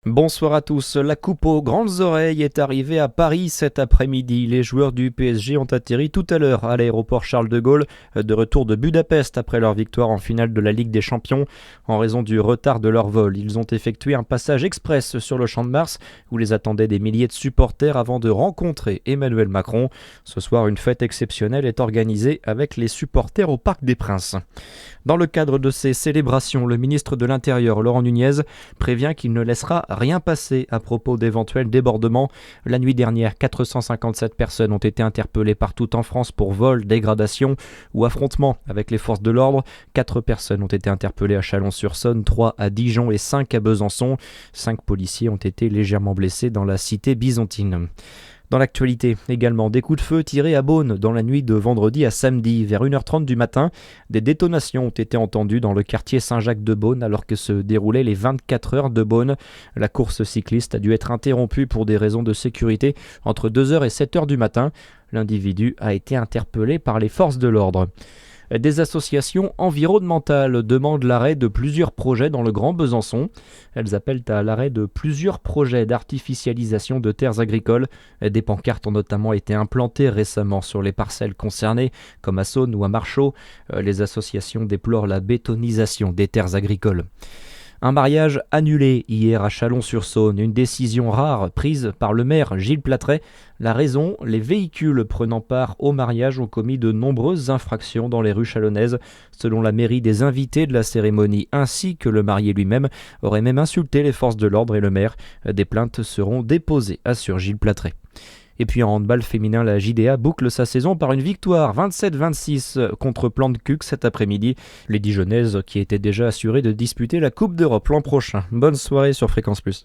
Bonsoir à tous. La coupe aux grandes oreilles est arrivée à Paris cet après-midi. Les joueurs du PSG ont atterri tout à l'heure à l'aéroport Charles de Gaulle, de retour de Budapest après leur victoire en finale de la Ligue des Champions. En raison du retard de leur vol, ils ont effectué un passage express sur le Champ de Mars où les attendaient des milliers de supporters avant de rencontrer Emmanuel Macron. Ce soir, une fête exceptionnelle est organisée avec les supporters au Parc des Princes. Dans le cadre de ces célébrations, le ministre de l'Intérieur, Laurent Nunez, prévient qu'il ne laissera rien passer à propos d'éventuels débordements. La nuit dernière, 457 personnes ont été interpellées partout en France pour vol, dégradation ou affrontement avec les forces de l'ordre. 4 personnes ont été interpellées à Chalon-sur-Saône, 3 à Dijon et 5 à Besançon. 5 policiers ont été légèrement blessés dans la cité byzantine. Dans l'actualité également, des coups de feu tirés à Beaune dans la nuit de vendredi à samedi. Vers 1h30 du matin, des détonations ont été entendues dans le quartier Saint-Jacques de Beaune alors que se déroulaient les 24 heures de Beaune. La course cycliste a dû être interrompue pour des raisons de sécurité entre 2h et 7h du matin. L'individu a été interpellé par les forces de l'ordre. Des associations environnementales demandent l'arrêt de plusieurs projets dans le Grand Besançon. Elles appellent à l'arrêt de plusieurs projets d'artificialisation de terres agricoles. Des pancartes ont notamment été implantées récemment sur les parcelles concernées, comme à Saône ou à Marchaux. Les associations déplorent la bétonisation des terres agricoles. Un mariage annulé hier à Chalon-sur-Saône, une décision rare prise par le maire Gilles Platret. La raison, les véhicules prenant part au mariage ont commis de nombreuses infractions dans les rues chalonnaises. Selon la mairie, des invités de la cérémonie ainsi que le marié lui-même auraient même insulté les forces de l'ordre et le maire. Des plaintes seront déposées, assure Gilles Platret. Et puis en handball féminin, la JDA boucle sa saison par une victoire 27-26 contre Plante Cuc cet après-midi. Les Dijonnaises qui étaient déjà assurées de disputer la Coupe d'Europe l'an prochain. Bonne soirée sur Fréquence Plus.